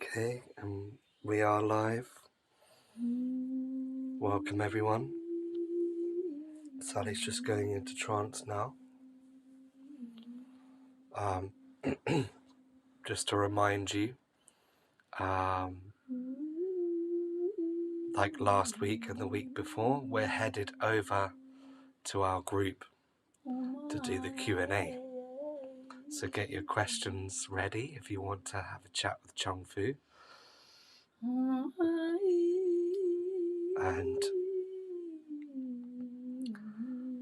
Okay, we are live. Welcome everyone. Sally's just going into trance now. Just to remind you, like last week and the week before, we're headed over to our group to do the Q&A. So get your questions ready if you want to have a chat with Chung Fu. And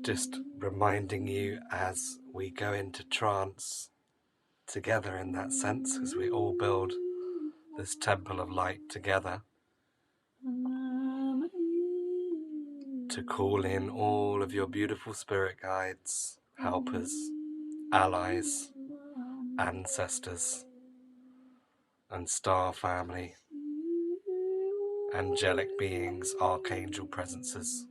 just reminding you as we go into trance together in that sense, as we all build this temple of light together, to call in all of your beautiful spirit guides, helpers, allies, ancestors, and star family, angelic beings, archangel presences.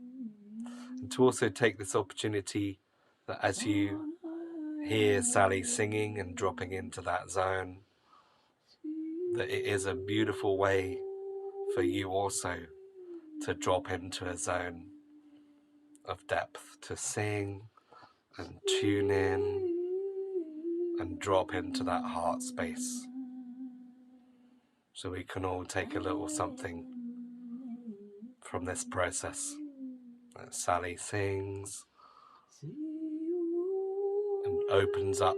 And to also take this opportunity that as you hear Sally singing and dropping into that zone, that it is a beautiful way for you also to drop into a zone of depth, to sing and tune in and drop into that heart space, so we can all take a little something from this process. Sally sings and opens up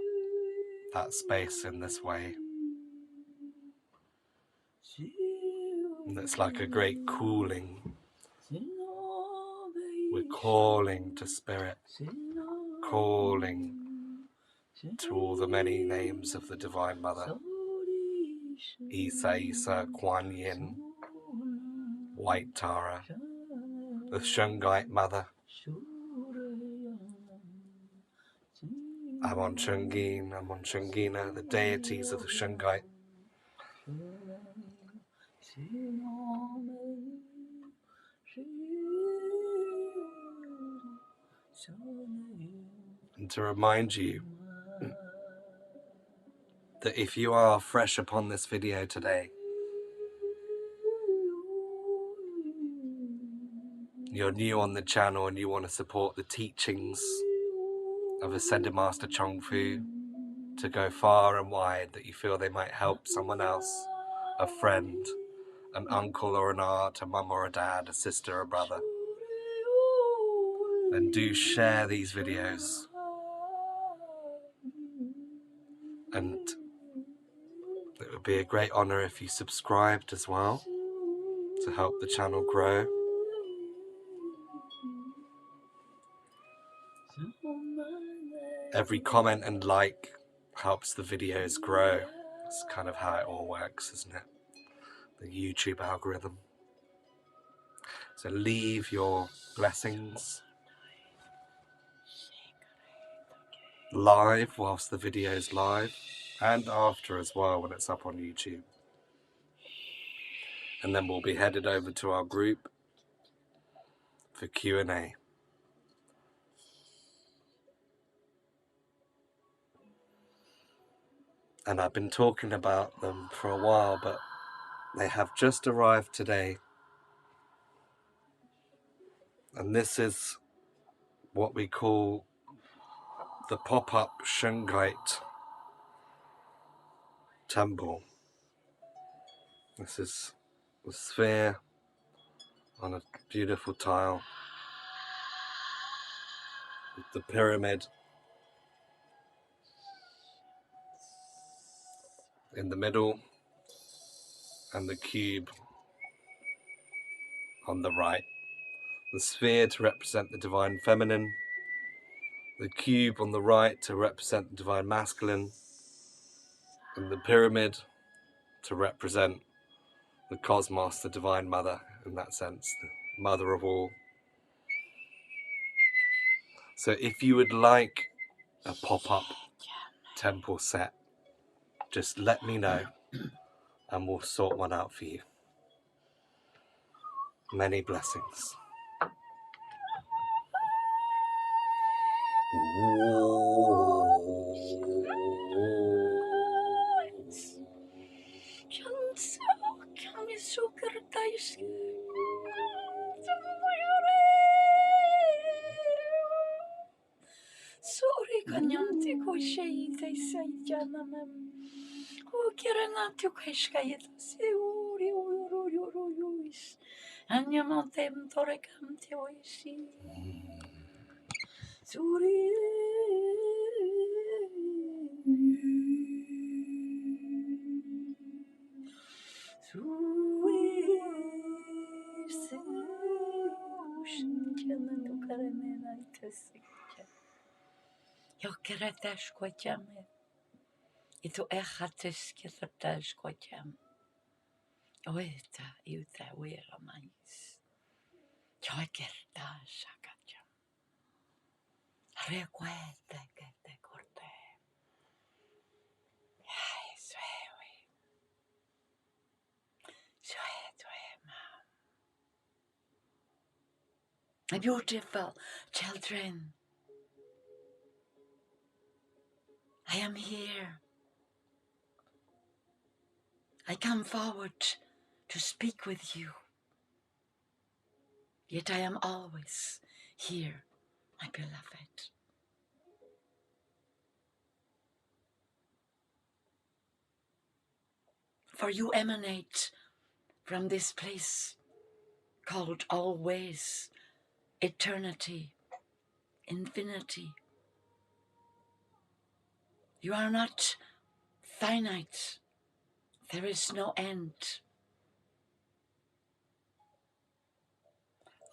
that space in this way, and it's like a great cooling. We're calling to spirit, calling to all the many names of the Divine Mother: Isa Isa, Kuan Yin, White Tara, the Shungite Mother, Amon Chungin, Amon Chungina, the deities of the Shungite. And to remind you that if you are fresh upon this video today, you're new on the channel and you want to support the teachings of Ascended Master Chung Fu to go far and wide, that you feel they might help someone else, a friend, an uncle or an aunt, a mum or a dad, a sister or a brother, then do share these videos. And it would be a great honor if you subscribed as well, to help the channel grow. Every comment and like helps the videos grow. It's kind of how it all works, isn't it? The YouTube algorithm. So leave your blessings live whilst the video's live, and after as well when it's up on YouTube. And then we'll be headed over to our group for Q&A. And I've been talking about them for a while, but they have just arrived today. And this is what we call the pop-up Shungite temple. This is a sphere on a beautiful tile with the pyramid in the middle and the cube on the right. The sphere to represent the divine feminine, the cube on the right to represent the divine masculine, and the pyramid to represent the cosmos, the divine mother, in that sense, the mother of all. So if you would like a pop-up temple set, just let me know and we'll sort one out for you. Many blessings. Chung Fu. Sorry, kanyamti ko shayita sayjanamam. O kiranatu kashkayet seuri uyuis. Anyamantem torekam teoishi. Suri. Jag krävdes kocam. Itu echates krävdes kocam. Oita, iuta, uera mais. Jag krävdes kocam. Recuerda que te corté. Ay, suave. My beautiful children, I am here. I come forward to speak with you. Yet I am always here, my beloved. For you emanate from this place called always, eternity, infinity. You are not finite. There is no end.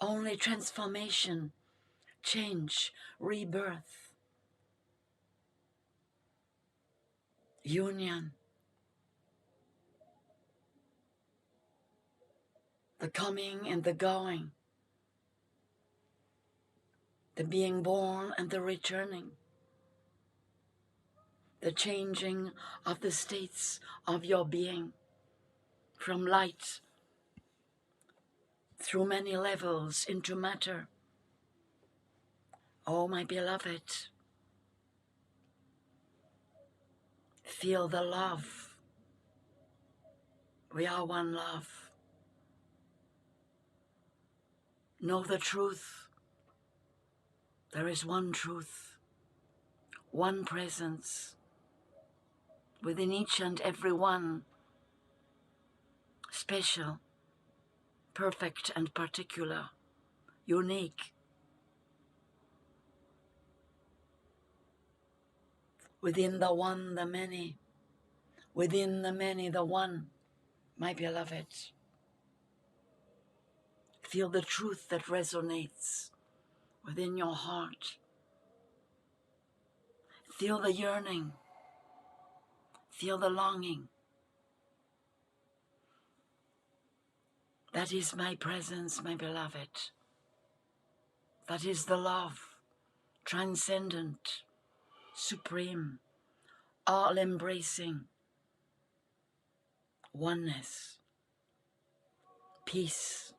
Only transformation, change, rebirth, union. The coming and the going. The being born and the returning. The changing of the states of your being from light through many levels into matter. Oh, my beloved, feel the love. We are one love. Know the truth. There is one truth, one presence within each and every one, special, perfect and particular, unique. Within the one, the many. Within the many, the one. My beloved, feel the truth that resonates within your heart. Feel the yearning. Feel the longing. That is my presence, my beloved. That is the love, transcendent, supreme, all-embracing, oneness, peace.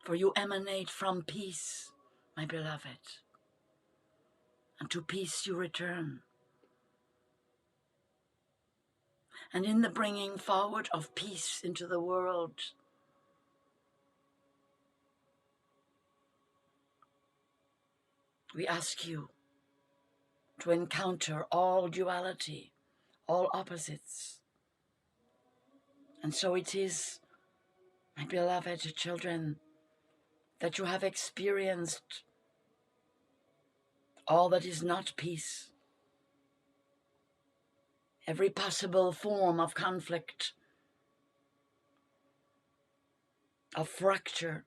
For you emanate from peace, my beloved, and to peace you return. And in the bringing forward of peace into the world, we ask you to encounter all duality, all opposites. And so it is, my beloved children, that you have experienced all that is not peace, every possible form of conflict, of fracture,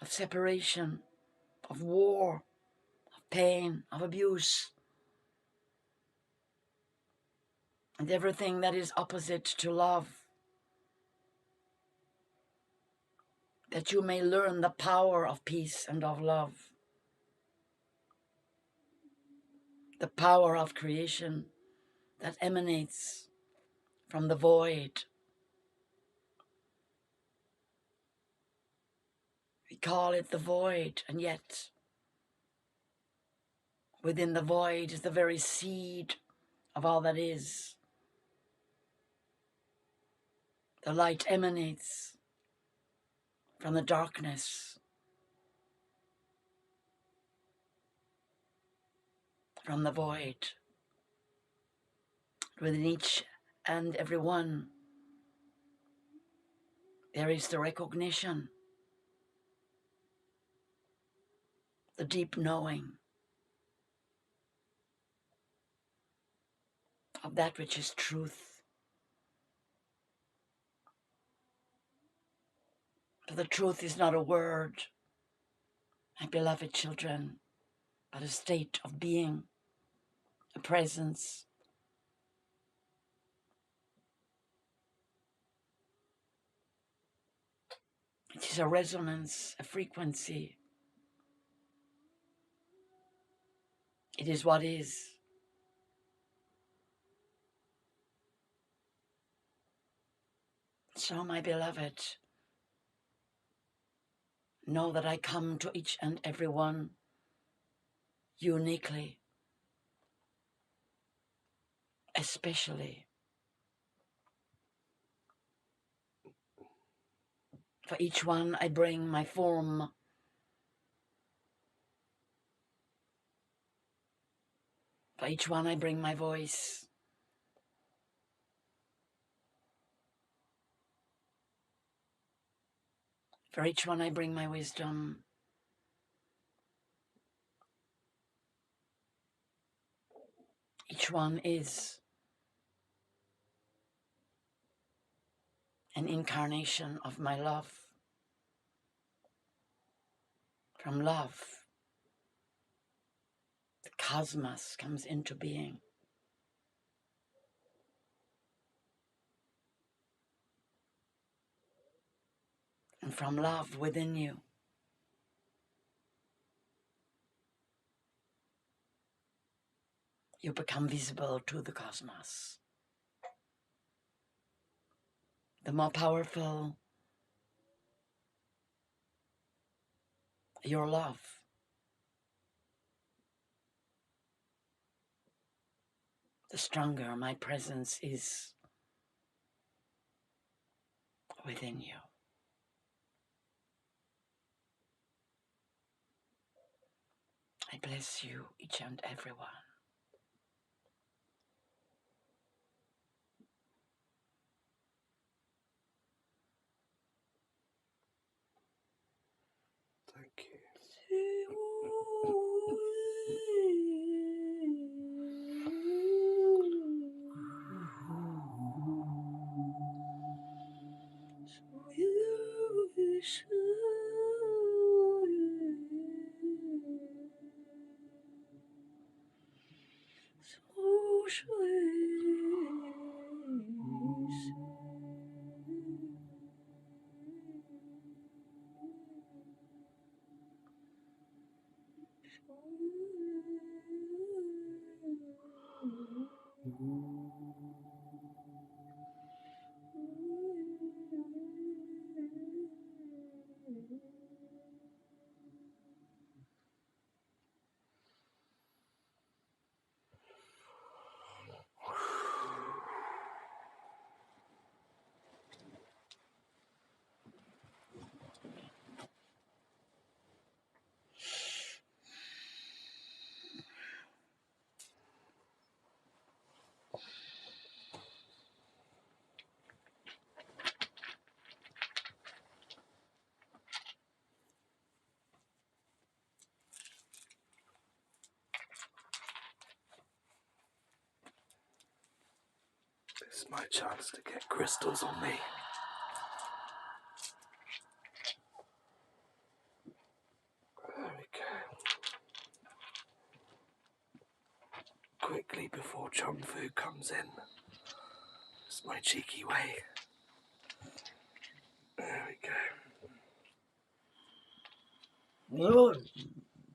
of separation, of war, of pain, of abuse, and everything that is opposite to love, that you may learn the power of peace and of love, the power of creation that emanates from the void. We call it the void, and yet within the void is the very seed of all that is. The light emanates from the darkness, from the void. Within each and every one, there is the recognition, the deep knowing of that which is truth. For the truth is not a word, my beloved children, but a state of being, a presence. It is a resonance, a frequency. It is what is. So, my beloved, know that I come to each and every one uniquely, especially. For each one I bring my form. For each one I bring my voice. For each one I bring my wisdom. Each one is an incarnation of my love. From love, the cosmos comes into being. And from love within you, you become visible to the cosmos. The more powerful your love, the stronger my presence is within you. I bless you, each and every one. Thank you. This is my chance to get crystals on me. There we go. Quickly before Chung Fu comes in. It's my cheeky way. There we go.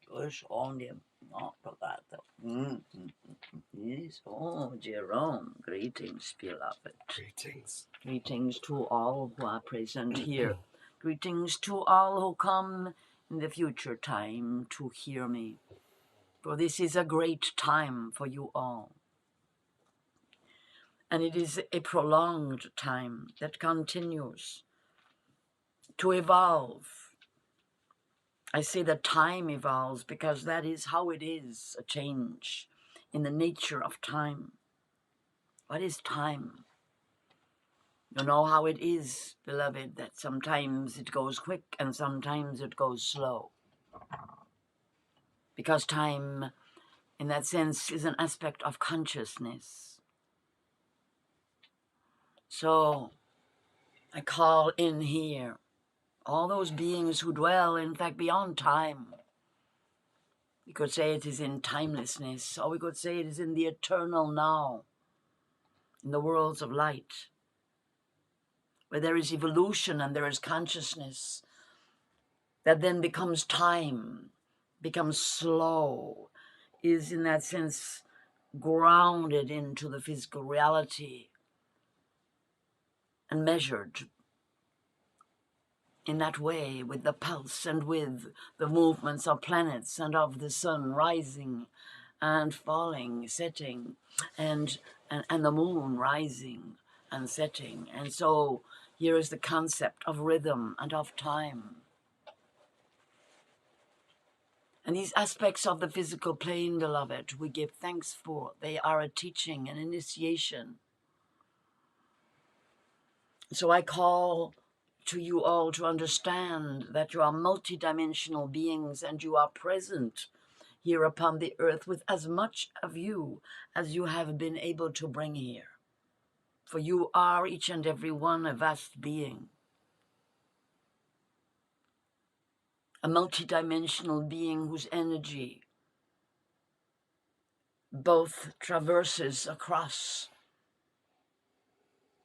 Push on him, not that. Yes, oh, Jerome, greetings, beloved. Greetings. Greetings to all who are present here. Greetings to all who come in the future time to hear me. For this is a great time for you all. And it is a prolonged time that continues to evolve. I say that time evolves because that is how it is, a change in the nature of time. What is time? You know how it is, beloved, that sometimes it goes quick and sometimes it goes slow. Because time, in that sense, is an aspect of consciousness. So I call in here all those beings who dwell, in fact, beyond time. We could say it is in timelessness, or we could say it is in the eternal now, in the worlds of light, where there is evolution and there is consciousness that then becomes time, becomes slow, is in that sense grounded into the physical reality and measured in that way with the pulse and with the movements of planets and of the sun rising and falling, setting, and the moon rising and setting. And so here is the concept of rhythm and of time. And these aspects of the physical plane, beloved, we give thanks for. They are a teaching, an initiation. So I call to you all to understand that you are multidimensional beings and you are present here upon the earth with as much of you as you have been able to bring here. For you are, each and every one, a vast being. A multidimensional being whose energy both traverses across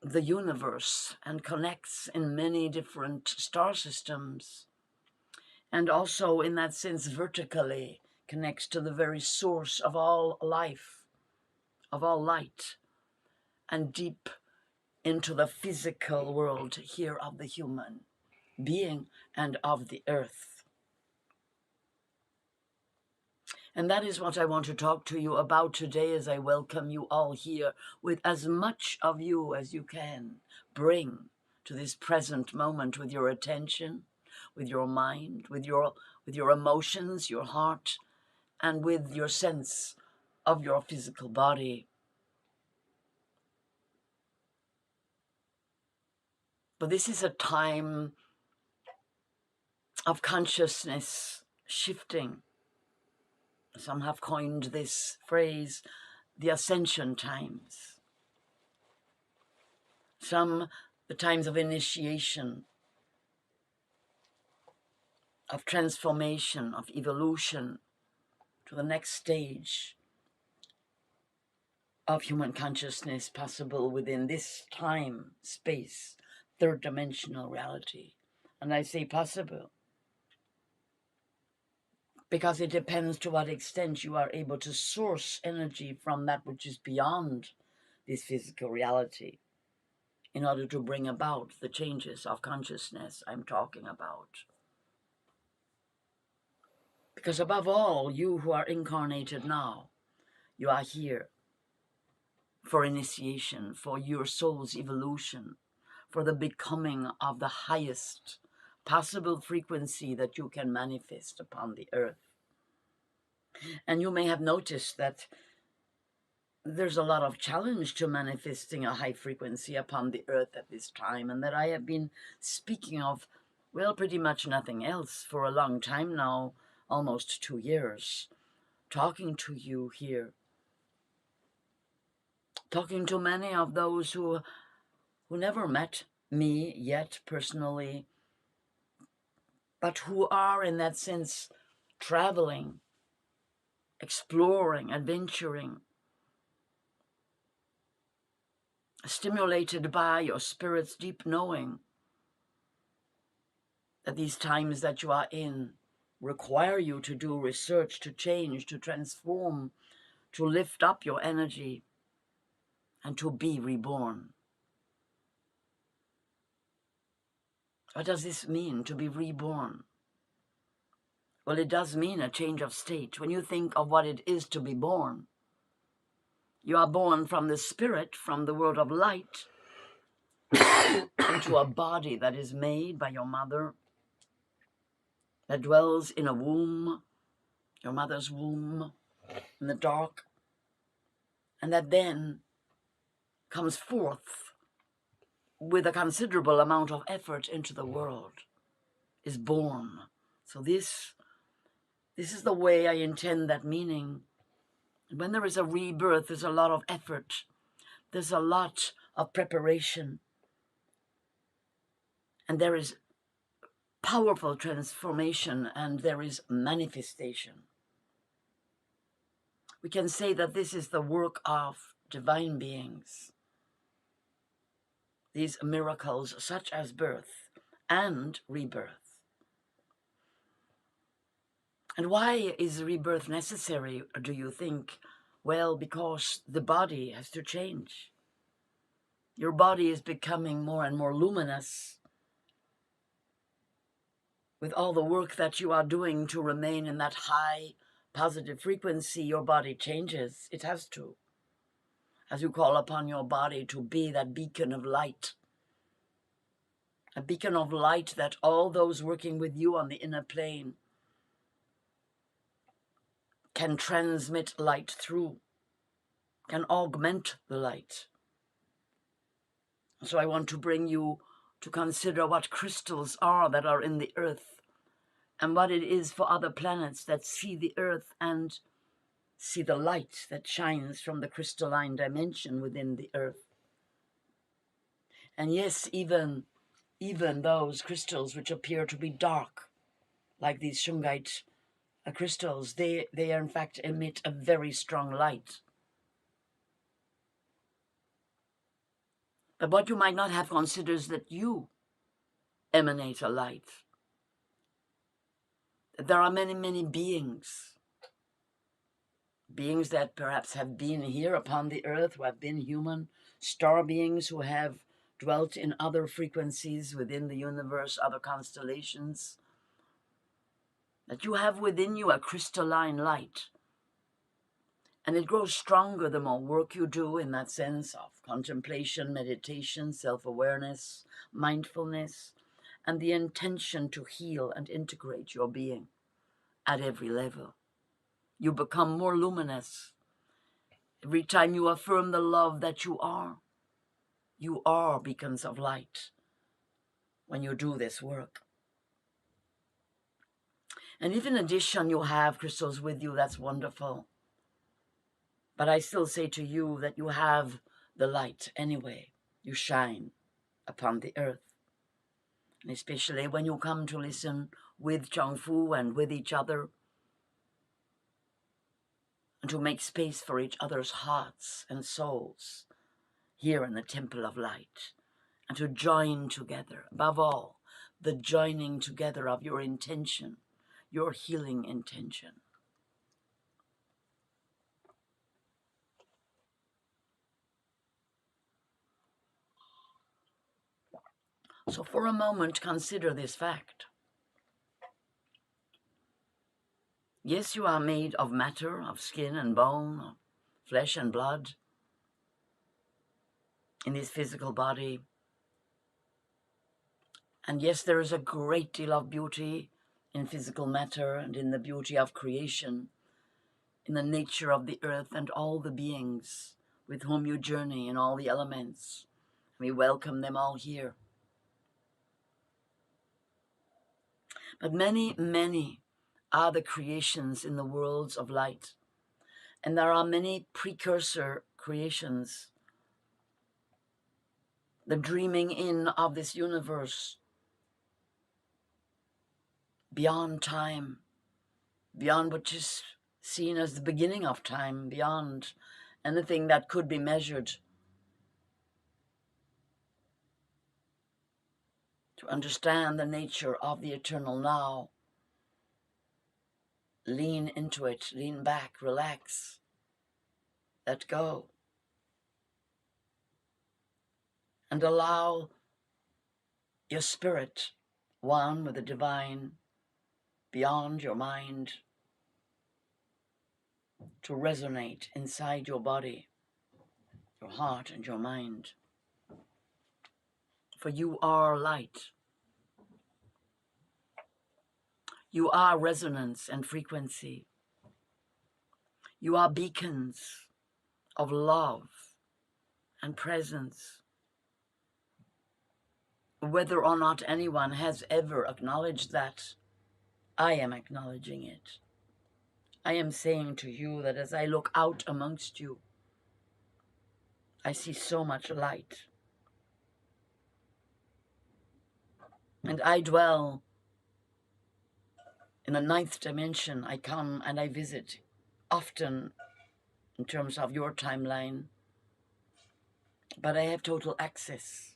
the universe and connects in many different star systems, and also in that sense vertically connects to the very source of all life, of all light, and deep into the physical world here of the human being and of the earth. And that is what I want to talk to you about today as I welcome you all here with as much of you as you can bring to this present moment with your attention, with your mind, with your emotions, your heart, and with your sense of your physical body. But this is a time of consciousness shifting. Some have coined this phrase, the Ascension times. Some, the times of initiation, of transformation, of evolution to the next stage of human consciousness possible within this time, space, third-dimensional reality. And I say possible because it depends to what extent you are able to source energy from that which is beyond this physical reality in order to bring about the changes of consciousness I'm talking about. Because above all, you who are incarnated now, you are here for initiation, for your soul's evolution, for the becoming of the highest possible frequency that you can manifest upon the earth. And you may have noticed that there's a lot of challenge to manifesting a high frequency upon the earth at this time, and that I have been speaking of, well, pretty much nothing else for a long time now, almost 2 years, talking to you here, talking to many of those who never met me yet personally, but who are in that sense traveling, exploring, adventuring, stimulated by your spirit's deep knowing that these times that you are in require you to do research, to change, to transform, to lift up your energy, and to be reborn. What does this mean, to be reborn? Well, it does mean a change of state. When you think of what it is to be born, You are born from the spirit, from the world of light, into a body that is made by your mother, that dwells in a womb, your mother's womb, in the dark, and that then comes forth with a considerable amount of effort into the world, is born. So this is the way I intend that meaning. When there is a rebirth, there's a lot of effort. There's a lot of preparation. And there is powerful transformation, and there is manifestation. We can say that this is the work of divine beings. These miracles, such as birth and rebirth. And why is rebirth necessary, do you think? Well, because the body has to change. Your body is becoming more and more luminous. With all the work that you are doing to remain in that high positive frequency, your body changes. It has to. As you call upon your body to be that beacon of light. A beacon of light that all those working with you on the inner plane can transmit light through, can augment the light. So I want to bring you to consider what crystals are that are in the earth, and what it is for other planets that see the earth and see the light that shines from the crystalline dimension within the earth. And yes, even those crystals which appear to be dark, like these Shungite crystals, they in fact emit a very strong light. But what you might not have considered is that you emanate a light. There are many, many beings that perhaps have been here upon the earth, who have been human, star beings who have dwelt in other frequencies within the universe, other constellations, that you have within you a crystalline light. And it grows stronger the more work you do in that sense of contemplation, meditation, self-awareness, mindfulness, and the intention to heal and integrate your being at every level. You become more luminous. Every time you affirm the love that you are beacons of light when you do this work. And if in addition you have crystals with you, that's wonderful. But I still say to you that you have the light anyway. You shine upon the earth. And especially when you come to listen with Chung Fu and with each other, and to make space for each other's hearts and souls here in the Temple of Light, and to join together, above all, the joining together of your intention, your healing intention. So for a moment, consider this fact. Yes, you are made of matter, of skin and bone, of flesh and blood, in this physical body. And yes, there is a great deal of beauty in physical matter and in the beauty of creation, in the nature of the earth and all the beings with whom you journey in all the elements. We welcome them all here. But many, many are the creations in the worlds of light. And there are many precursor creations, the dreaming in of this universe beyond time, beyond what is seen as the beginning of time, beyond anything that could be measured. To understand the nature of the eternal now, lean into it, lean back, relax, let go, and allow your spirit, one with the divine, beyond your mind, to resonate inside your body. your heart and your mind. For you are light. You are resonance and frequency. You are beacons of love and presence. Whether or not anyone has ever acknowledged that, I am acknowledging it. I am saying to you that as I look out amongst you, I see so much light. And I dwell in the 9th dimension. I come and I visit often in terms of your timeline, but I have total access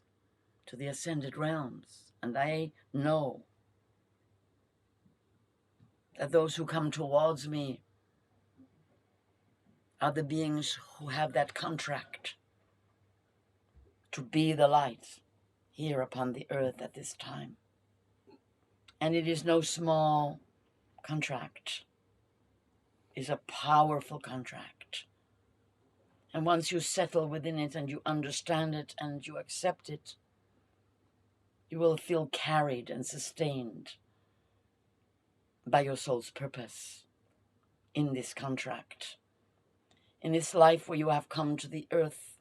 to the ascended realms. And I know that those who come towards me are the beings who have that contract to be the light here upon the earth at this time. And it is no small contract. It is a powerful contract. And once you settle within it and you understand it and you accept it, you will feel carried and sustained by your soul's purpose in this contract, in this life where you have come to the earth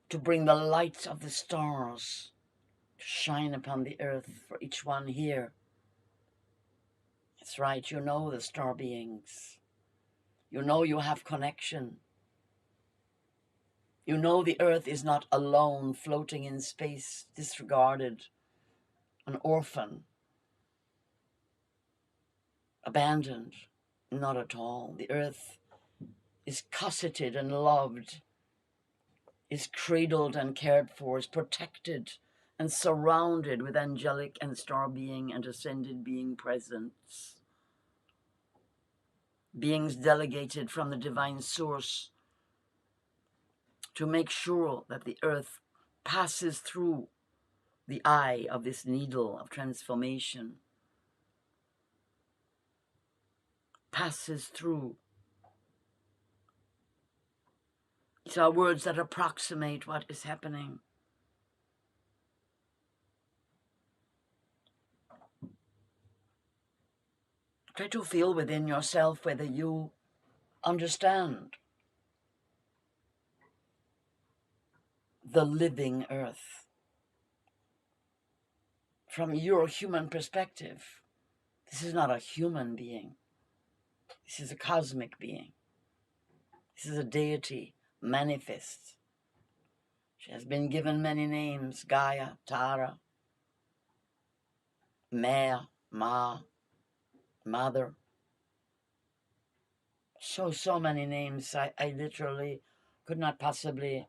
to bring the light of the stars to shine upon the earth for each one here. That's right, you know the star beings. You know you have connection. You know the earth is not alone, floating in space, disregarded, an orphan, abandoned. Not at all. The earth is cosseted and loved, is cradled and cared for, is protected and surrounded with angelic and star being and ascended being presence. Beings delegated from the divine source to make sure that the earth passes through the eye of this needle of transformation, passes through. These are words that approximate what is happening. Try to feel within yourself whether you understand the living earth from your human perspective. This is not a human being. This is a cosmic being. This is a deity manifest. She has been given many names: Gaia, Tara, Mère, Ma, Mother. So many names. I literally could not possibly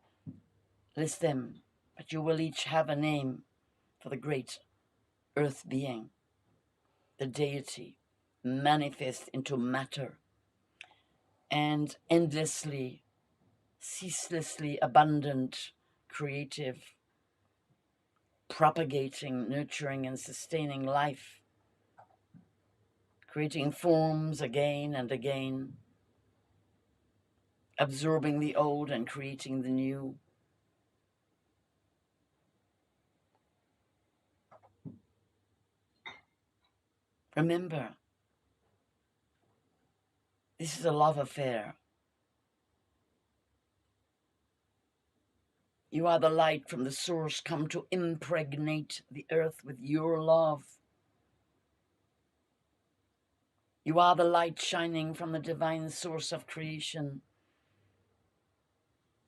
list them, but you will each have a name for the great earth being, the deity, manifest into matter, and endlessly, ceaselessly abundant, creative, propagating, nurturing, and sustaining life, creating forms again and again, absorbing the old and creating the new. Remember, this is a love affair. You are the light from the source come to impregnate the earth with your love. You are the light shining from the divine source of creation.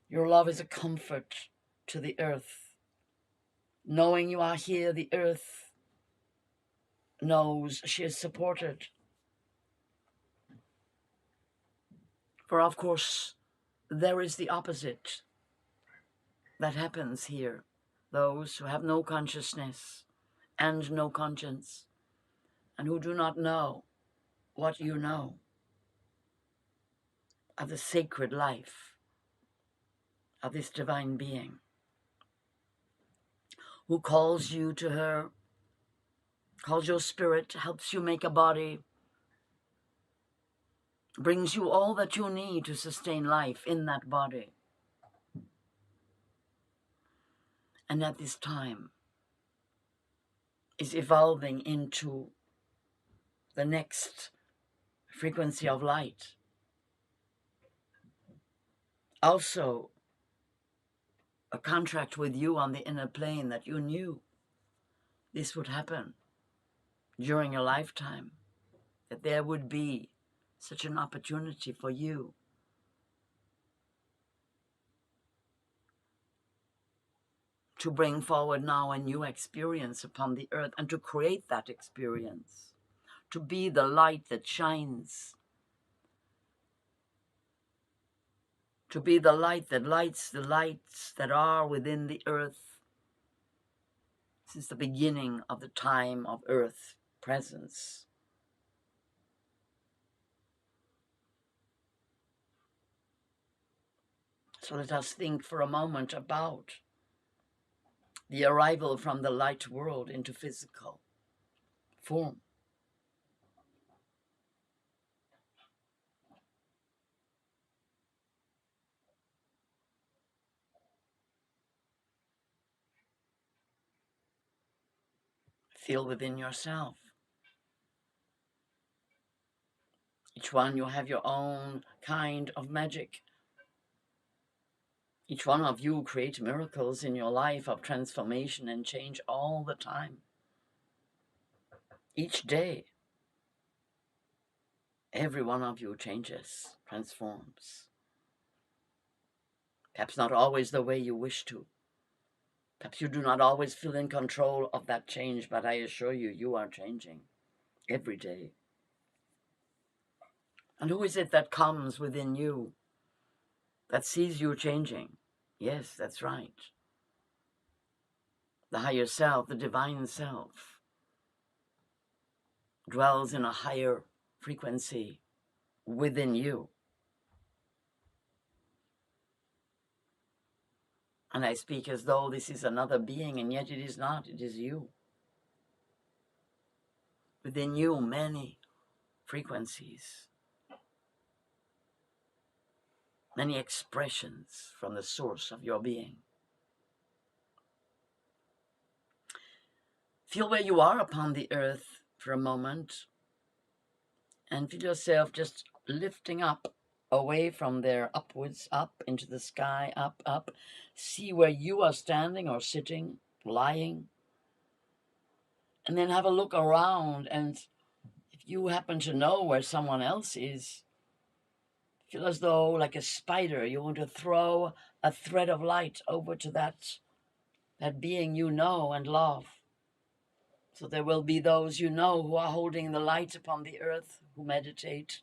Your love is a comfort to the earth. Knowing you are here, the earth knows she is supported. For of course, there is the opposite that happens here. Those who have no consciousness and no conscience, and who do not know what you know of the sacred life of this divine being, who calls you to her, calls your spirit, helps you make a body, brings you all that you need to sustain life in that body. And at this time is evolving into the next frequency of light. Also, a contract with you on the inner plane that you knew this would happen during your lifetime, that there would be such an opportunity for you to bring forward now a new experience upon the earth and to create that experience, to be the light that shines, to be the light that lights the lights that are within the earth since the beginning of the time of earth presence. So let us think for a moment about the arrival from the light world into physical form. Feel within yourself. Each one, you have your own kind of magic. Each one of you create miracles in your life of transformation and change all the time. Each day, every one of you changes, transforms. Perhaps not always the way you wish to. Perhaps you do not always feel in control of that change, but I assure you, you are changing every day. And who is it that comes within you that sees you changing? Yes, that's right. The higher self, the divine self, dwells in a higher frequency within you. And I speak as though this is another being, and yet it is not. It is you. Within you, many frequencies, many expressions from the source of your being. Feel where you are upon the earth for a moment, and feel yourself just lifting up, away from there, upwards, up into the sky, up, up. See where you are standing or sitting, lying, and then have a look around, and if you happen to know where someone else is, feel as though, like a spider, you want to throw a thread of light over to that being you know and love. So there will be those you know who are holding the light upon the earth, who meditate,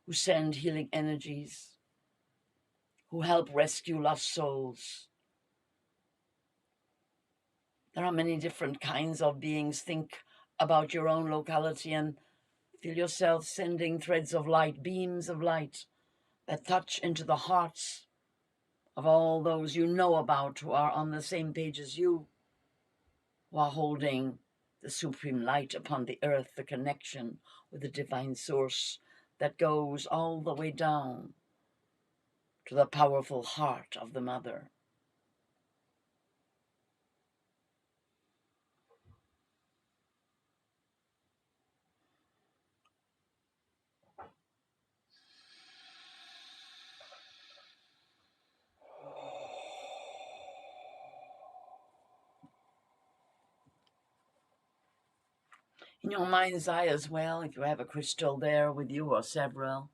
who send healing energies, who help rescue lost souls. There are many different kinds of beings. Think about your own locality and feel yourself sending threads of light, beams of light that touch into the hearts of all those you know about who are on the same page as you, who are holding the supreme light upon the earth, the connection with the divine source that goes all the way down to the powerful heart of the mother. In your mind's eye as well, if you have a crystal there with you or several,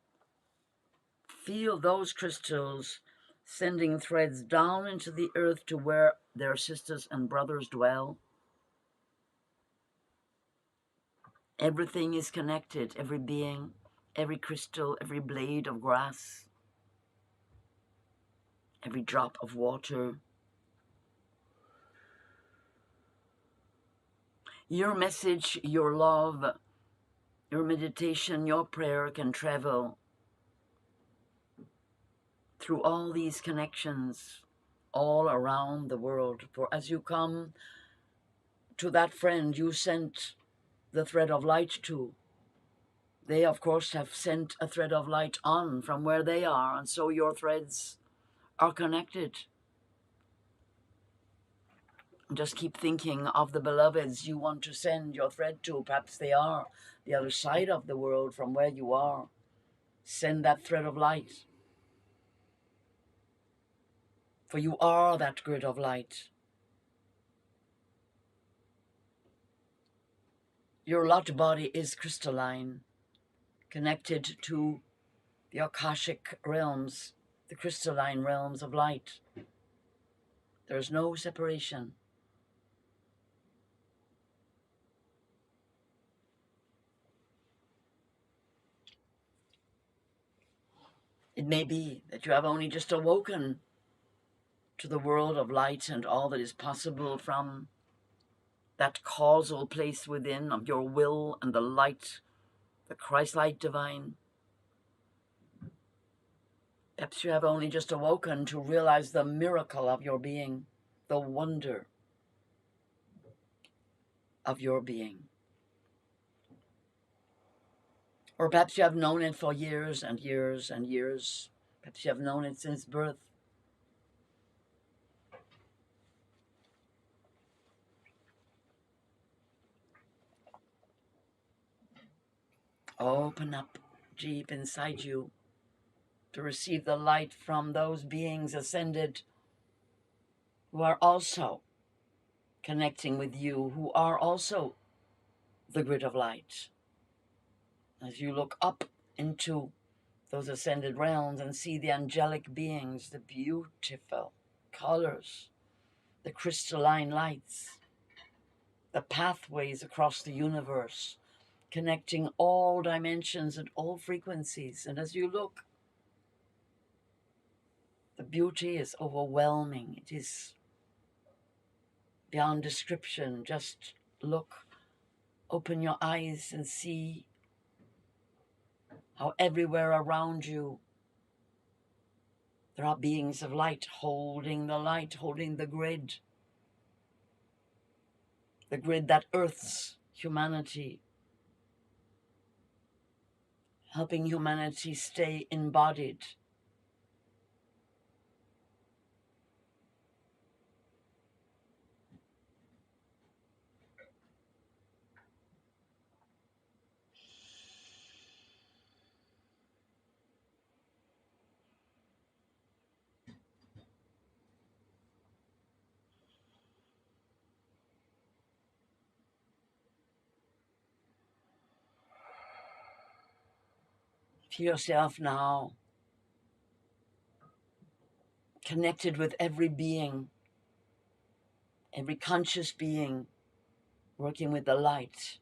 feel those crystals sending threads down into the earth to where their sisters and brothers dwell. Everything is connected, every being, every crystal, every blade of grass, every drop of water. Your message, your love, your meditation, your prayer can travel through all these connections all around the world. For as you come to that friend you sent the thread of light to, They, of course, have sent a thread of light on from where they are, and so your threads are connected. Just keep thinking of the beloveds you want to send your thread to. Perhaps they are the other side of the world from where you are. Send that thread of light. For you are that grid of light. Your lot body is crystalline, connected to the Akashic realms, the crystalline realms of light. There is no separation. It may be that you have only just awoken to the world of light and all that is possible from that causal place within of your will and the light, the Christ-light divine. Perhaps you have only just awoken to realize the miracle of your being, the wonder of your being. Or perhaps you have known it for years and years and years. Perhaps you have known it since birth. Open up deep inside you to receive the light from those beings ascended who are also connecting with you, who are also the grid of light. As you look up into those ascended realms and see the angelic beings, the beautiful colors, the crystalline lights, the pathways across the universe, connecting all dimensions and all frequencies. And as you look, the beauty is overwhelming. It is beyond description. Just look, open your eyes and see how everywhere around you there are beings of light, holding the grid that earths humanity, helping humanity stay embodied. Feel yourself now connected with every being, every conscious being, working with the light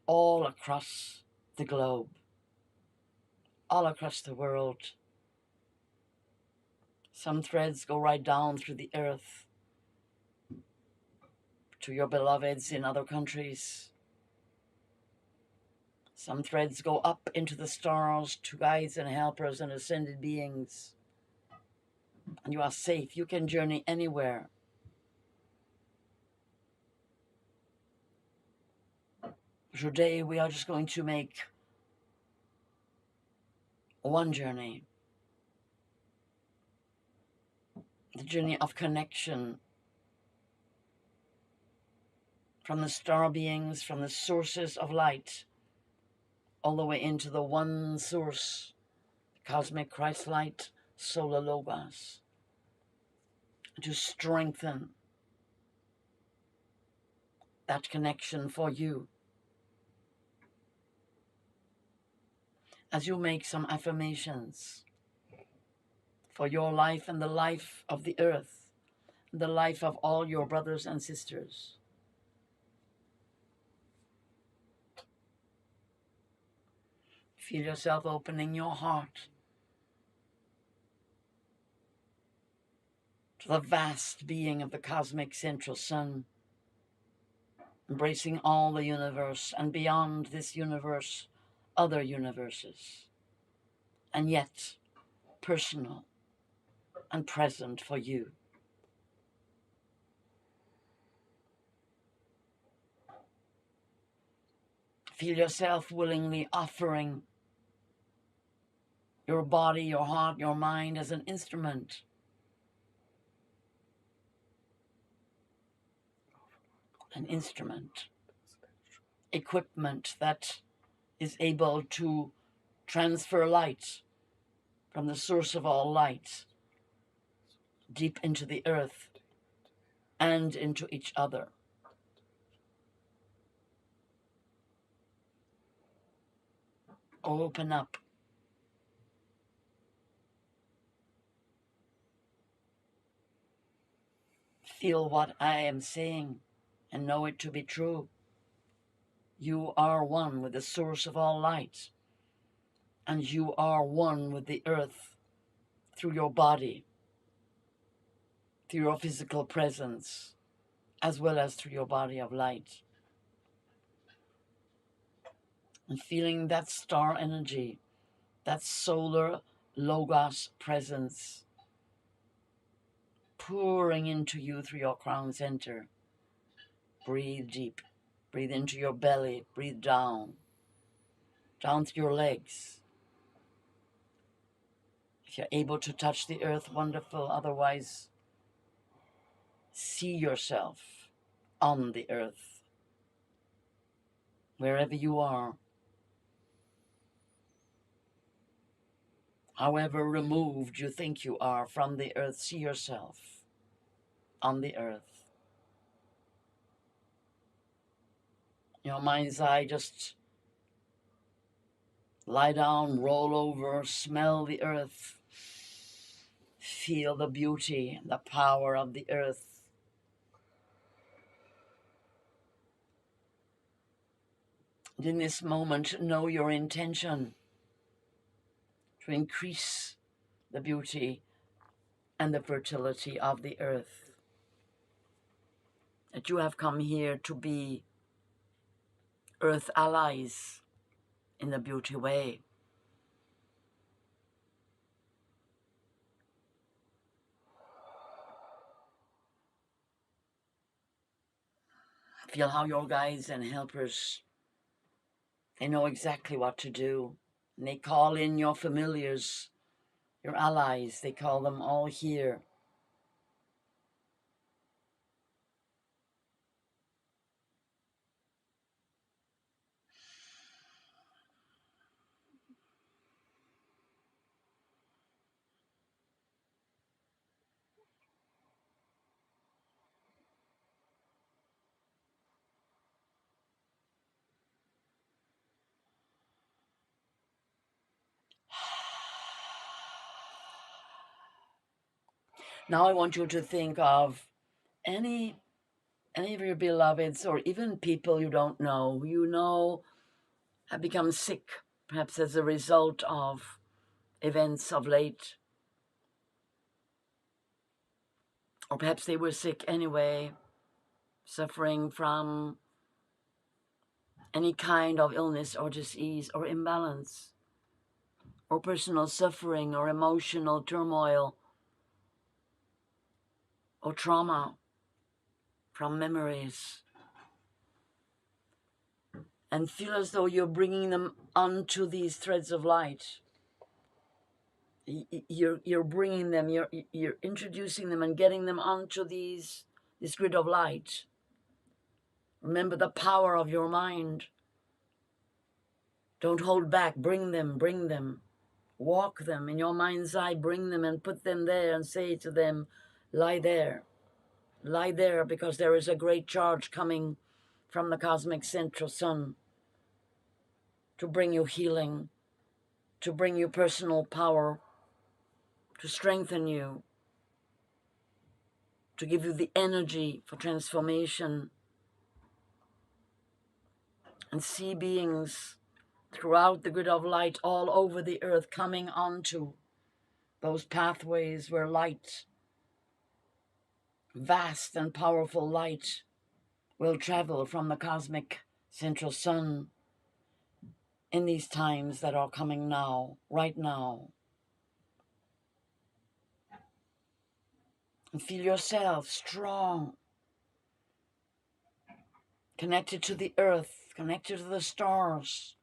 all across the globe, all across the world. Some threads go right down through the earth to your beloveds in other countries. Some threads go up into the stars to guides and helpers and ascended beings. And you are safe. You can journey anywhere. Today we are just going to make one journey. The journey of connection from the star beings, from the sources of light, all the way into the one source, cosmic Christ light, Solar Logos, to strengthen that connection for you. As you make some affirmations for your life and the life of the earth, the life of all your brothers and sisters. Feel yourself opening your heart to the vast being of the cosmic central sun, embracing all the universe and beyond this universe, other universes, and yet personal and present for you. Feel yourself willingly offering your body, your heart, your mind as an instrument. An instrument. Equipment that is able to transfer light from the source of all light deep into the earth and into each other. Open up. Feel what I am saying and know it to be true. You are one with the source of all light, and you are one with the earth through your body, through your physical presence, as well as through your body of light. And feeling that star energy, that solar logos presence pouring into you through your crown center. Breathe deep. Breathe into your belly. Breathe down through your legs. If you're able to touch the earth, wonderful. Otherwise, see yourself on the earth, wherever you are. However removed you think you are from the earth, see yourself on the earth. Your mind's eye, just lie down, roll over, smell the earth. Feel the beauty, the power of the earth. And in this moment, know your intention to increase the beauty and the fertility of the earth. That you have come here to be earth allies in the beauty way. Feel how your guides and helpers, they know exactly what to do. And they call in your familiars, your allies. They call them all here. Now I want you to think of any of your beloveds, or even people you don't know, who you know have become sick, perhaps as a result of events of late. Or perhaps they were sick anyway, suffering from any kind of illness or disease or imbalance, or personal suffering or emotional turmoil or trauma from memories. And feel as though you're bringing them onto these threads of light. You're bringing them, you're introducing them and getting them onto this grid of light. Remember the power of your mind. Don't hold back. Bring them. Walk them in your mind's eye. Bring them and put them there and say to them, lie there. Lie there, because there is a great charge coming from the cosmic central sun to bring you healing, to bring you personal power, to strengthen you, to give you the energy for transformation. And see beings throughout the grid of light all over the earth coming onto those pathways where light, vast and powerful light, will travel from the cosmic central sun in these times that are coming now, right now. And feel yourself strong. connected to the earth, connected to the stars,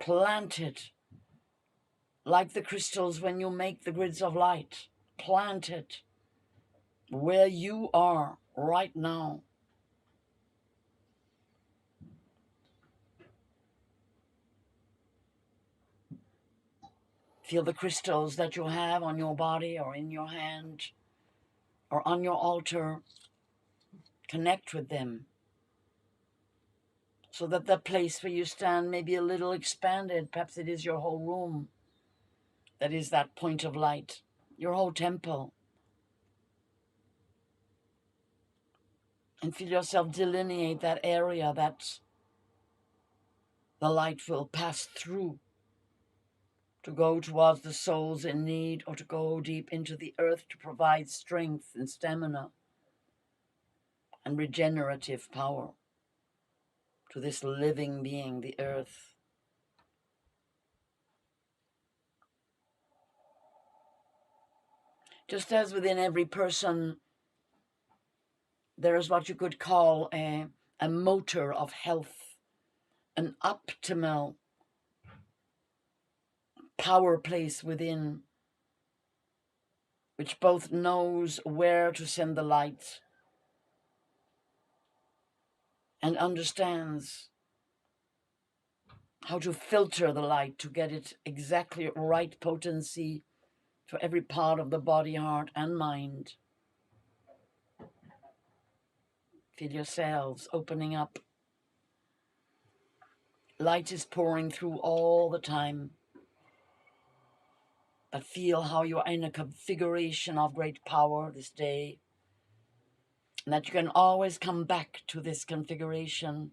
planted like the crystals when you make the grids of light, planted where you are right now. Feel the crystals that you have on your body or in your hand or on your altar. Connect with them so that the place where you stand may be a little expanded. Perhaps it is your whole room that is that point of light, your whole temple. And feel yourself delineate that area that the light will pass through to go towards the souls in need or to go deep into the earth to provide strength and stamina and regenerative power to this living being, the earth. Just as within every person there is what you could call a motor of health, an optimal power place within, which both knows where to send the light and understands how to filter the light to get it exactly right potency for every part of the body, heart, and mind. Feel yourselves opening up. Light is pouring through all the time. But feel how you are in a configuration of great power this day. And that you can always come back to this configuration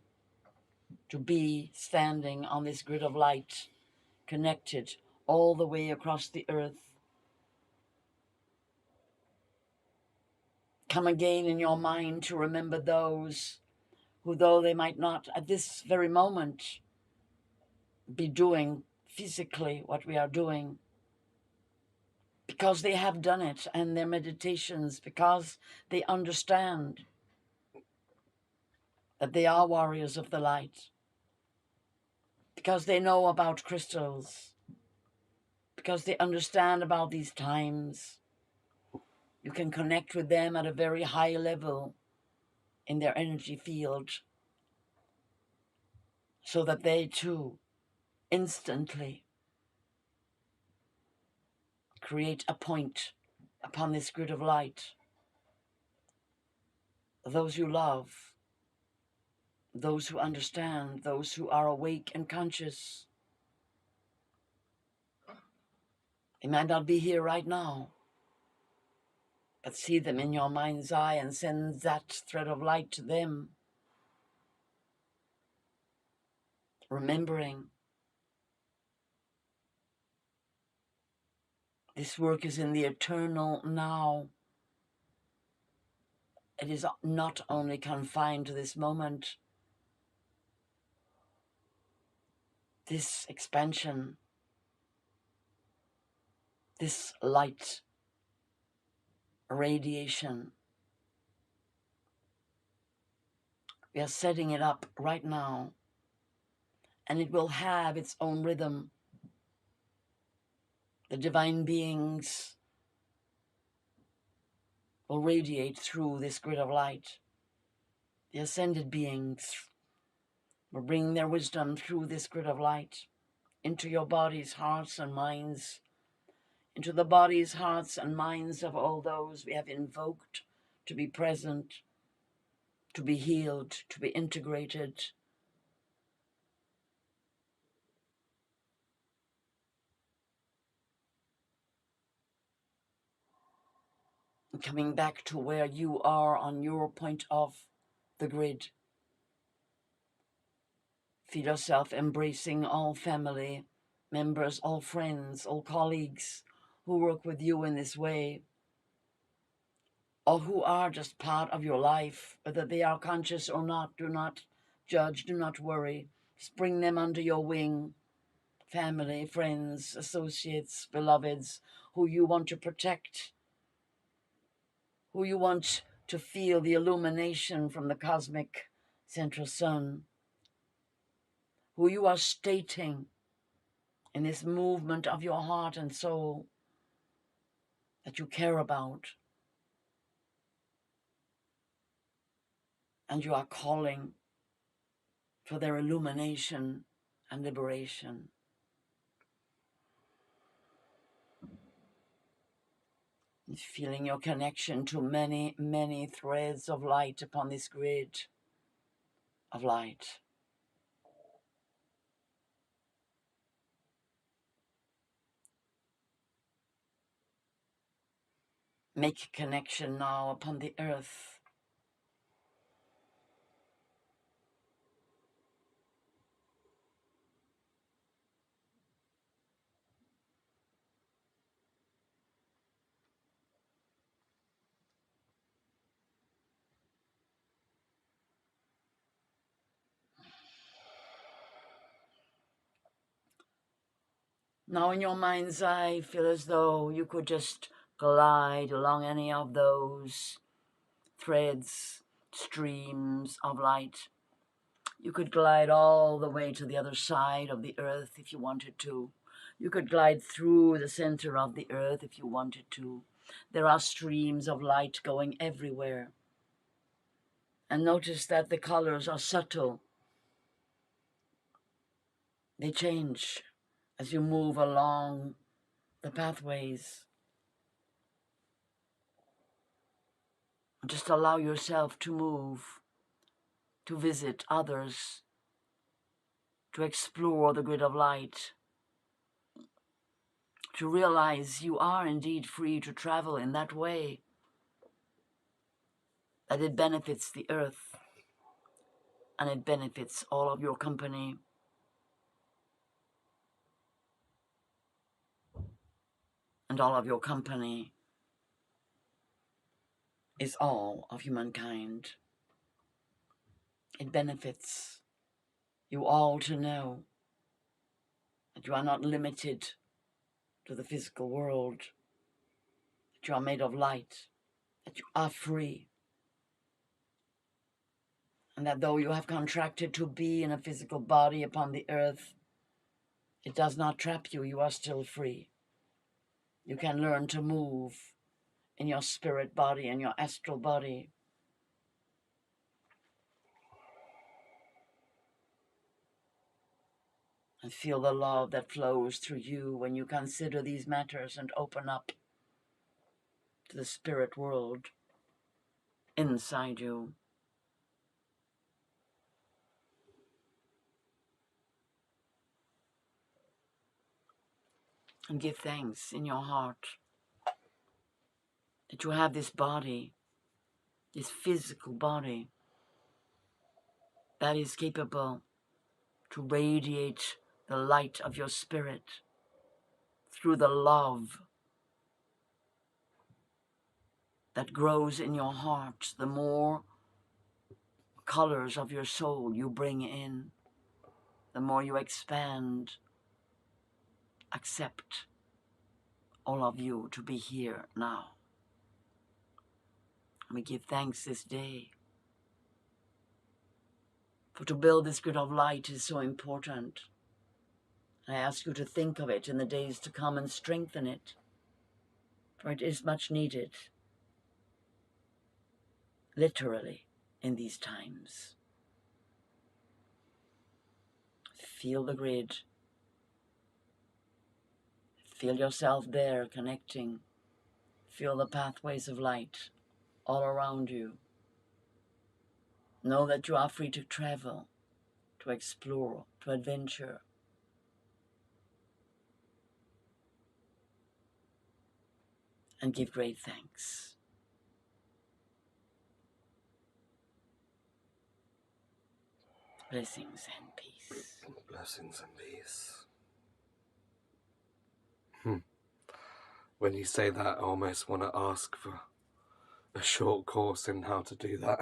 to be standing on this grid of light, connected all the way across the earth. Come again in your mind to remember those who, though they might not at this very moment be doing physically what we are doing, because they have done it and their meditations, because they understand that they are warriors of the light, because they know about crystals, because they understand about these times. You can connect with them at a very high level in their energy field so that they too instantly create a point upon this grid of light. Those you love, those who understand, those who are awake and conscious. They might not be here right now, but see them in your mind's eye and send that thread of light to them, remembering this work is in the eternal now. It is not only confined to this moment. This expansion, this light radiation, we are setting it up right now, and it will have its own rhythm. The divine beings will radiate through this grid of light. The ascended beings will bring their wisdom through this grid of light into your bodies, hearts, and minds, into the bodies, hearts, and minds of all those we have invoked to be present, to be healed, to be integrated. And coming back to where you are on your point of the grid. Feel yourself embracing all family members, all friends, all colleagues who work with you in this way, or who are just part of your life, whether they are conscious or not. Do not judge, do not worry. Just bring them under your wing. Family, friends, associates, beloveds, who you want to protect, who you want to feel the illumination from the cosmic central sun, who you are stating in this movement of your heart and soul that you care about, and you are calling for their illumination and liberation. And feeling your connection to many, many threads of light upon this grid of light. Make a connection now upon the earth. Now in your mind's eye, feel as though you could just glide along any of those threads, streams of light. You could glide all the way to the other side of the earth if you wanted to. You could glide through the center of the earth if you wanted to. There are streams of light going everywhere. And notice that the colors are subtle. They change as you move along the pathways. Just allow yourself to move, to visit others, to explore the grid of light, to realize you are indeed free to travel in that way, that it benefits the earth and it benefits all of your company. And all of your company is all of humankind. It benefits you all to know that you are not limited to the physical world, that you are made of light, that you are free, and that though you have contracted to be in a physical body upon the earth, it does not trap you. You are still free. You can learn to move in your spirit body and your astral body. And feel the love that flows through you when you consider these matters and open up to the spirit world inside you. And give thanks in your heart that you have this body, this physical body, that is capable to radiate the light of your spirit through the love that grows in your heart. The more colors of your soul you bring in, the more you expand, accept all of you to be here now. And we give thanks this day. For to build this grid of light is so important. I ask you to think of it in the days to come and strengthen it, for it is much needed, literally, in these times. Feel the grid. Feel yourself there connecting. Feel the pathways of light all around you. Know that you are free to travel, to explore, to adventure. And give great thanks. Blessings and peace. Blessings and peace. When you say that, I almost want to ask for a short course in how to do that.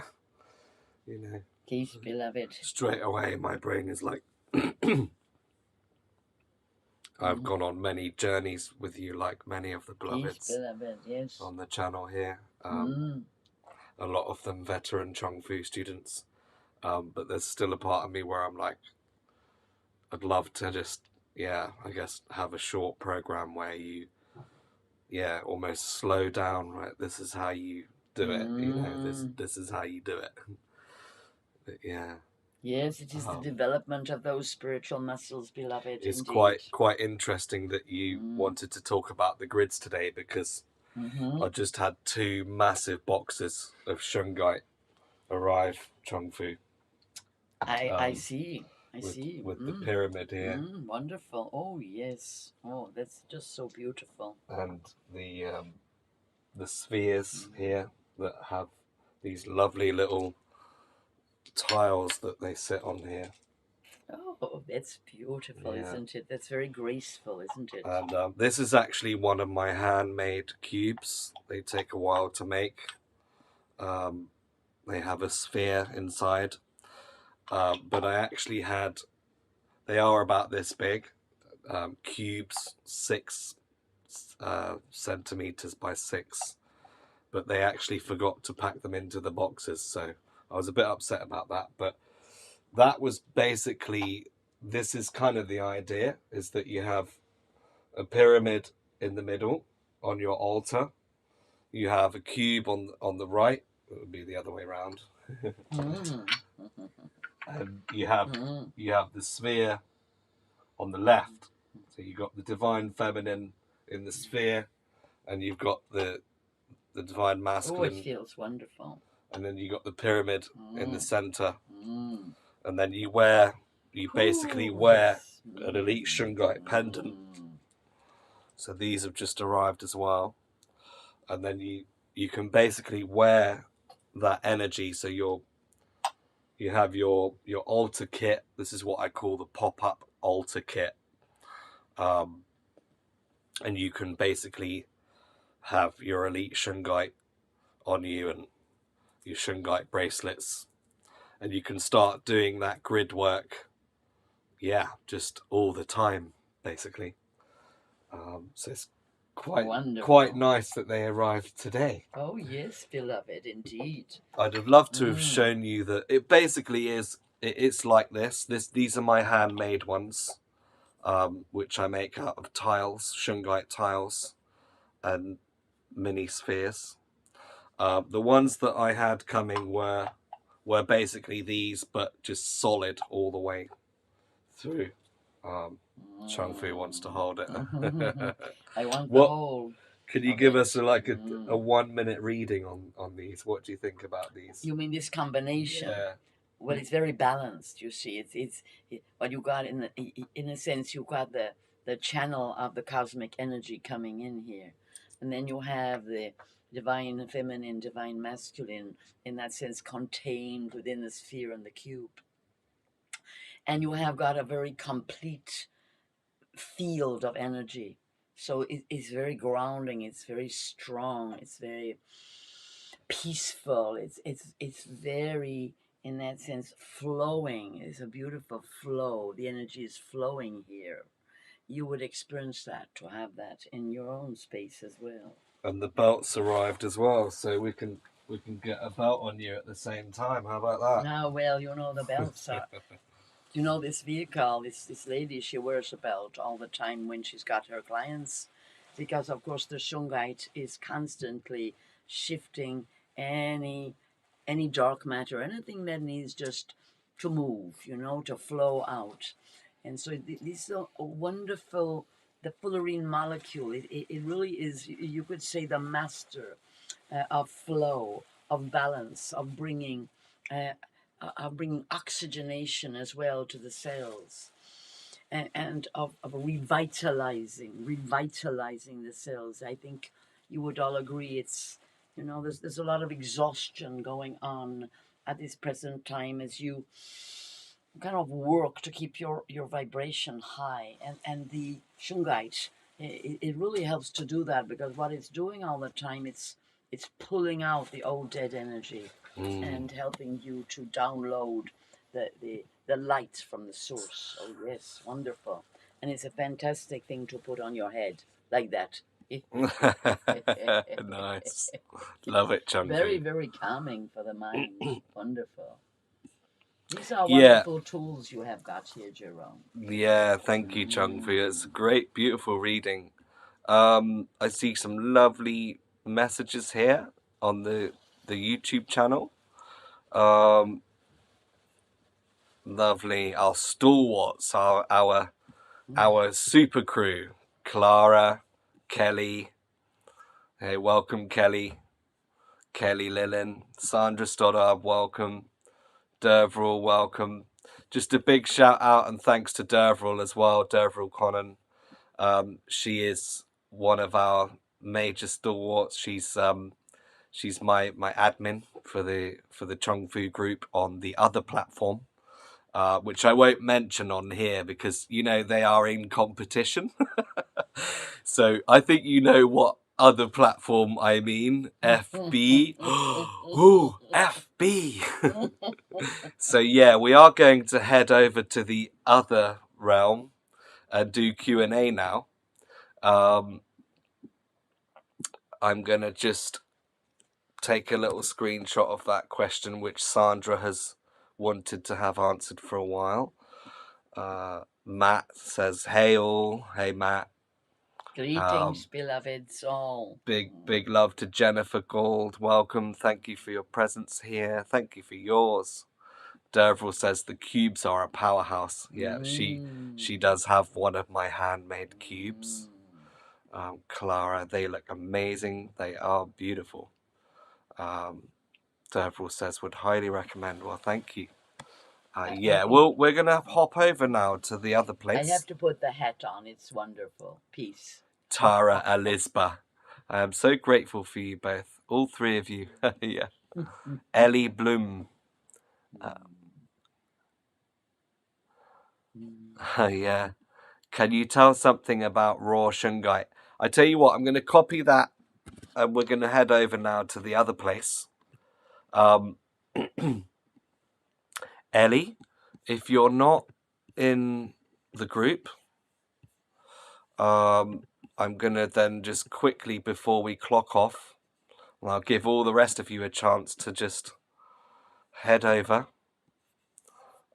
You know, Peace, beloved. straight away my brain is like, I've gone on many journeys with you, like many of the Peace, beloveds beloved, yes. on the channel here. a lot of them veteran Chung Fu students. But there's still a part of me where I'm like, I'd love to just, I guess have a short program where you, almost slow down, right? This is how you do it, this is how you do it. But yeah. Yes, it is the development of those spiritual muscles, beloved. It's Indeed. quite interesting that you wanted to talk about the grids today, because I just had 2 massive boxes of Shungite arrive, Chung Fu. I see. I see. With the pyramid here. Wonderful. Oh, yes. Oh, that's just so beautiful. And the spheres here that have these lovely little tiles that they sit on here. Oh, that's beautiful, isn't it? That's very graceful, isn't it? And this is actually one of my handmade cubes. They take a while to make. They have a sphere inside. But I actually had, they are about this big, cubes, 6 centimeters by 6. But they actually forgot to pack them into the boxes. So I was a bit upset about that. But that was basically, this is kind of the idea, is that you have a pyramid in the middle on your altar. You have a cube on the right. It would be the other way around. And you have the sphere on the left. So you've got the divine feminine in the sphere, and you've got the divine masculine. Oh, it feels wonderful. And then you got the pyramid in the center. And then you basically wear an elite Shungite pendant. So these have just arrived as well. And then you can basically wear that energy. So you have your altar kit. This is what I call the pop-up altar kit. And you can basically have your elite Shungite on you and your Shungite bracelets. And you can start doing that grid work, just all the time, basically. So it's quite nice that they arrived today. Oh, yes, beloved, indeed. I'd have loved to have shown you that it basically is, it's like this. These are my handmade ones, which I make out of tiles, Shungite tiles, and mini spheres. The ones that I had coming were basically these, but just solid all the way through. Chung Fu wants to hold it. I want the whole. Could you give us a 1-minute reading on these? What do you think about these? You mean this combination? Yeah. Well, it's very balanced. You see, it's what you got in a sense. You got the channel of the cosmic energy coming in here, and then you have the divine feminine, divine masculine, in that sense, contained within the sphere and the cube. And you have got a very complete field of energy. So it's very grounding, it's very strong, it's very peaceful, it's very, in that sense, flowing. It's a beautiful flow. The energy is flowing here. You would experience that, to have that in your own space as well. And the belts arrived as well, so we can get a belt on you at the same time. How about that? Now, well, the belts are. This vehicle, this lady, she wears a belt all the time when she's got her clients, because of course the Shungite is constantly shifting any dark matter, anything that needs just to move, to flow out. And so this is a wonderful, the fullerene molecule, it really is, you could say, the master of flow, of balance, of bringing oxygenation as well to the cells, and of revitalizing the cells. I think you would all agree it's, there's a lot of exhaustion going on at this present time as you kind of work to keep your vibration high, and the Shungite, it really helps to do that, because what it's doing all the time, it's pulling out the old dead energy and helping you to download the light from the source. Oh yes, wonderful. And it's a fantastic thing to put on your head like that. Nice. Love it, Chung Very, Fu. very calming for the mind. Wonderful. These are Yeah. wonderful tools you have got here, Jerome. Yeah, thank you, Chung Fu. It's a great, beautiful reading. I see some lovely messages here on the YouTube channel. Lovely. Our stalwarts, our super crew. Clara, Kelly. Hey, welcome, Kelly. Kelly Lillen. Sandra Stoddard, welcome. Dervril, welcome. Just a big shout out and thanks to Dervril as well, Dervril Conan. She is one of our major stalwarts. She's my admin for the Chung Fu group on the other platform, which I won't mention on here because you know they are in competition. So I think you know what other platform I mean. FB. Ooh, FB. So yeah, we are going to head over to the other realm and do Q&A now. I'm gonna just take a little screenshot of that question which Sandra has wanted to have answered for a while. Matt says, hey all. Hey Matt. Greetings, beloveds all. Big love to Jennifer Gold. Welcome. Thank you for your presence here. Thank you for yours. Dervril says the cubes are a powerhouse. Yeah, she does have one of my handmade cubes. Clara, they look amazing. They are beautiful. Dervril says would highly recommend. Well, thank you. Yeah, well, we're gonna hop over now to the other place. I have to put the hat on. It's wonderful. Peace. Tara Alisba. I am so grateful for you both, all three of you. Yeah. Ellie Bloom. Yeah. Can you tell something about raw Shungite? I tell you what, I'm going to copy that and we're going to head over now to the other place. Ellie, if you're not in the group, I'm going to then just quickly, before we clock off, and I'll give all the rest of you a chance to just head over.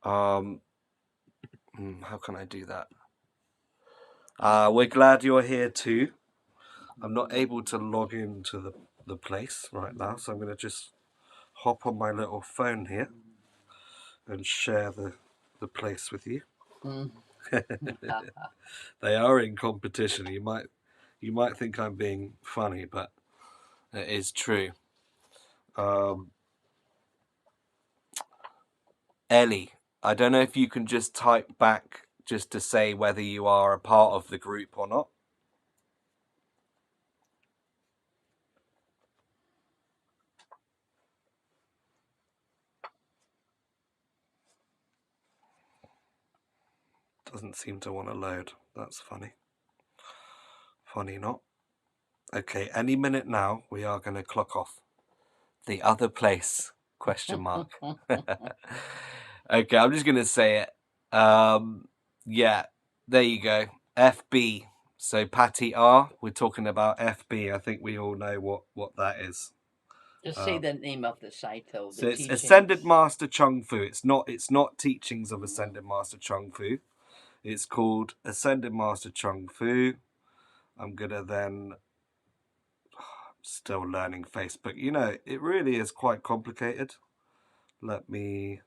How can I do that? We're glad you're here too. I'm not able to log into the place right now, so I'm going to just hop on my little phone here and share the place with you. They are in competition. You might think I'm being funny, but it is true. Ellie, I don't know if you can just type back just to say whether you are a part of the group or not. Doesn't seem to want to load. That's funny. Funny not. Okay, any minute now we are going to clock off. The other place, question mark. Okay, I'm just going to say it. Yeah, there you go. FB. So Patty R, we're talking about FB. I think we all know what that is. Just say the name of the site, though. So it's Ascended Master Chung Fu. It's not teachings of Ascended Master Chung Fu. It's called Ascended Master Chung Fu. I'm gonna then still learning Facebook. You know, it really is quite complicated. Let me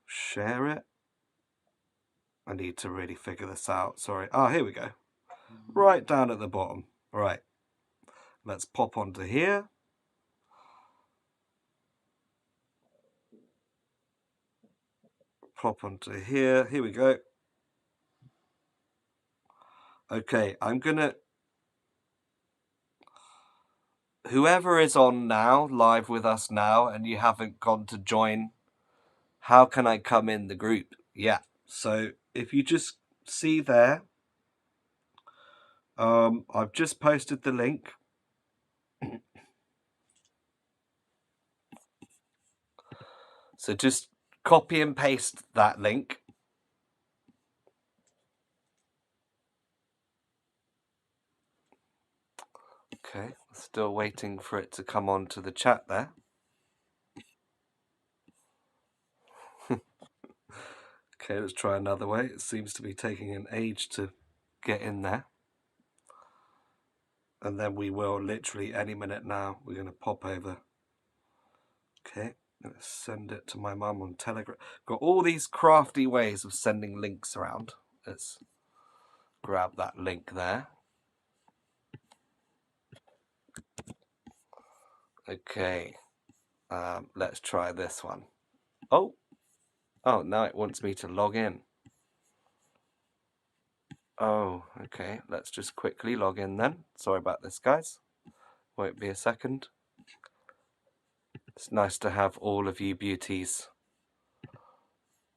share it. I need to really figure this out. Sorry. Here we go. Right down at the bottom. Right. Let's pop onto here. Pop onto here. Here we go. Okay, I'm gonna... Whoever is on now, live with us now, and you haven't gone to join, how can I come in the group? Yeah, so if you just see there, I've just posted the link. So just copy and paste that link. Still waiting for it to come on to the chat there. Okay, let's try another way. It seems to be taking an age to get in there. And then we will literally any minute now. We're going to pop over. Okay, I'm going to send it to my mum on Telegram. Got all these crafty ways of sending links around. Let's grab that link there. Okay, let's try this one. Oh, now it wants me to log in. Oh, okay, let's just quickly log in then. Sorry about this, guys. Won't be a second. It's nice to have all of you beauties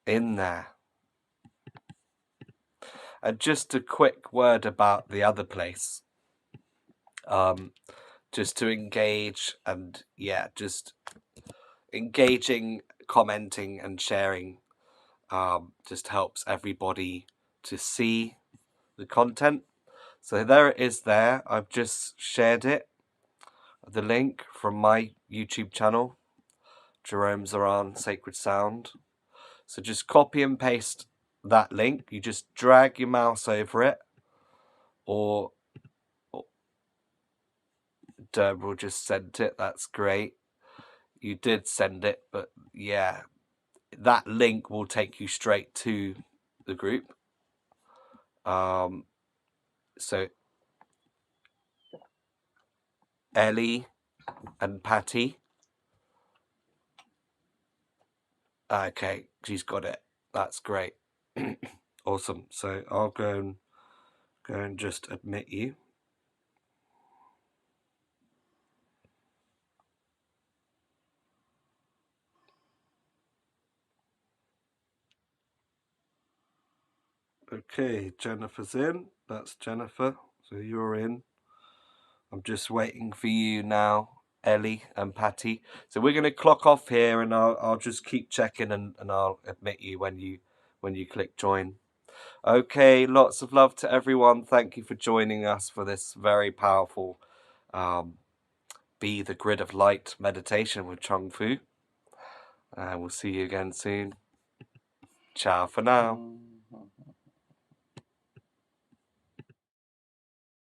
in there. And just a quick word about the other place. Just to engage and just engaging, commenting and sharing just helps everybody to see the content. So there it is there. I've just shared it, the link from my YouTube channel, Jerome Zoran Sacred Sound. So just copy and paste that link. You just drag your mouse over it, or Deborah just sent it. That's great. You did send it, but yeah, that link will take you straight to the group. So Ellie and Patty. Okay, she's got it. That's great. Awesome. So I'll go and just admit you. Okay, Jennifer's in. That's Jennifer. So you're in. I'm just waiting for you now, Ellie and Patty. So we're going to clock off here, and I'll just keep checking, and I'll admit you when you click join. Okay, lots of love to everyone. Thank you for joining us for this very powerful Be the Grid of Light meditation with Chung Fu. And we'll see you again soon. Ciao for now.